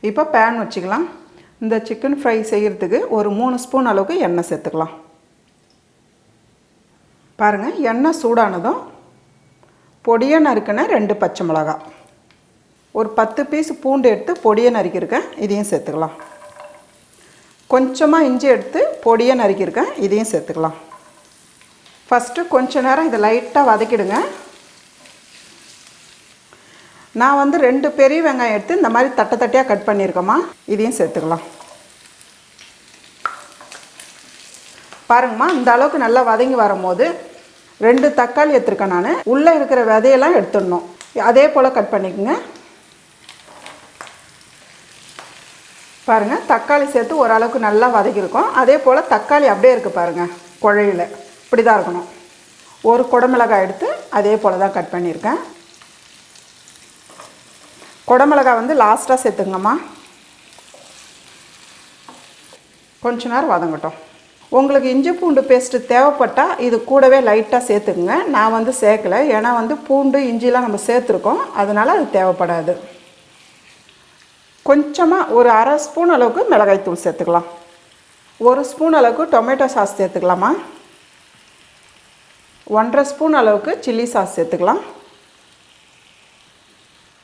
இப்போ பேன் வச்சுக்கலாம். இந்த சிக்கன் ஃப்ரை செய்கிறதுக்கு ஒரு 3 ஸ்பூன் அளவுக்கு எண்ணெய் சேர்த்துக்கலாம். பாருங்கள், எண்ணெய் சூடானதும் பொடியை நறுக்கின 2 பச்சை மிளகாய், ஒரு 10 பீஸ் பூண்டு எடுத்து பொடியை நறுக்கியிருக்கேன், இதையும் சேர்த்துக்கலாம். கொஞ்சமாக இஞ்சி எடுத்து பொடியை நறுக்கியிருக்கேன், இதையும் சேர்த்துக்கலாம். ஃபஸ்ட்டு கொஞ்ச நேரம் இதை லைட்டாக வதக்கிடுங்க. நான் வந்து 2 பெரிய வெங்காயம் எடுத்து இந்த மாதிரி தட்டை தட்டியாக கட் பண்ணியிருக்கோமா, இதையும் சேர்த்துக்கலாம். பாருங்கம்மா, இந்த அளவுக்கு நல்லா வதங்கி வரும்போது 2 தக்காளி எடுத்துருக்கேன் நான். உள்ளே இருக்கிற விதையெல்லாம் எடுத்துடணும். அதே போல் கட் பண்ணிக்கோங்க. பாருங்கள், தக்காளி சேர்த்து ஓரளவுக்கு நல்லா வதக்கியிருக்கோம். அதே போல் தக்காளி அப்படியே இருக்குது பாருங்கள், குழையில இப்படி தான் இருக்கணும். ஒரு குடமிளகாய் எடுத்து அதே போல் தான் கட் பண்ணியிருக்கேன். குடமிளகாய் வந்து லாஸ்ட்டாக சேர்த்துங்கம்மா. கொஞ்ச நேரம் வதங்கட்டும். உங்களுக்கு இஞ்சி பூண்டு பேஸ்ட்டு தேவைப்பட்டால் இது கூடவே லைட்டாக சேர்த்துக்குங்க. நான் வந்து சேர்க்கலை, ஏன்னா வந்து பூண்டு இஞ்சிலாம் நம்ம சேர்த்துருக்கோம், அதனால் அது தேவைப்படாது. கொஞ்சமாக ஒரு அரை ஸ்பூன் அளவுக்கு மிளகாய்த்தூள் சேர்த்துக்கலாம். 1 ஸ்பூன் அளவுக்கு டொமேட்டோ சாஸ் சேர்த்துக்கலாமா. 1.5 ஸ்பூன் அளவுக்கு சில்லி சாஸ் சேர்த்துக்கலாம்.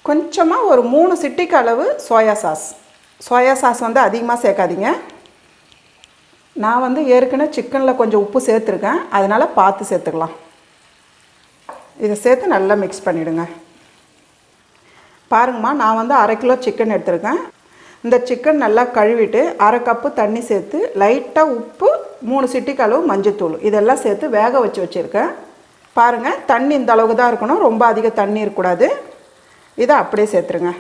கொஞ்சமாக ஒரு 3 சிட்டிக்கு அளவு சோயா சாஸ். சோயா சாஸ் வந்து அதிகமாக சேர்க்காதீங்க. நான் வந்து ஏற்கனவே சிக்கனில் கொஞ்சம் உப்பு சேர்த்துருக்கேன், அதனால் பார்த்து சேர்த்துக்கலாம். இதை சேர்த்து நல்லா மிக்ஸ் பண்ணிவிடுங்க. பாருங்கம்மா, நான் வந்து 1/2 கிலோ சிக்கன் எடுத்துருக்கேன். இந்த சிக்கன் நல்லா கழுவிட்டு 1/2 கப்பு தண்ணி சேர்த்து லைட்டாக உப்பு, 3 சிட்டிக்கு அளவு மஞ்சத்தூள் இதெல்லாம் சேர்த்து வேக வச்சுருக்கேன். பாருங்கள், தண்ணி இந்த அளவுக்கு தான் இருக்கணும், ரொம்ப அதிக தண்ணி இருக்கக்கூடாது. இதை அப்படியே சேர்த்துருங்க.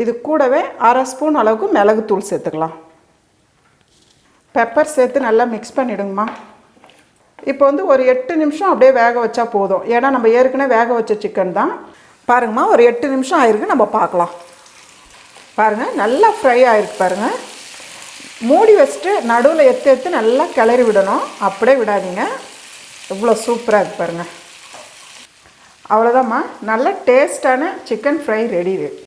இது கூடவே 1/2 ஸ்பூன் அளவுக்கு மிளகுத்தூள் சேர்த்துக்கலாம். பெப்பர் சேர்த்து நல்லா மிக்ஸ் பண்ணிவிடுங்கம்மா. இப்போ வந்து ஒரு 8 நிமிஷம் அப்படியே வேக வச்சா போதும், ஏன்னா நம்ம ஏற்கனவே வேக வச்ச சிக்கன் தான். பாருங்கம்மா, ஒரு 8 நிமிஷம் ஆயிருக்கு, நம்ம பார்க்கலாம். பாருங்கள், நல்லா ஃப்ரை ஆகிருக்கு பாருங்கள். மூடி வச்சுட்டு நடுவில் எடுத்து நல்லா கிளறி விடணும், அப்படியே விடாதீங்க. இவ்வளோ சூப்பராக இருக்குது பாருங்கள். அவ்வளோதாம்மா, நல்ல டேஸ்டான சிக்கன் ஃப்ரை ரெடி.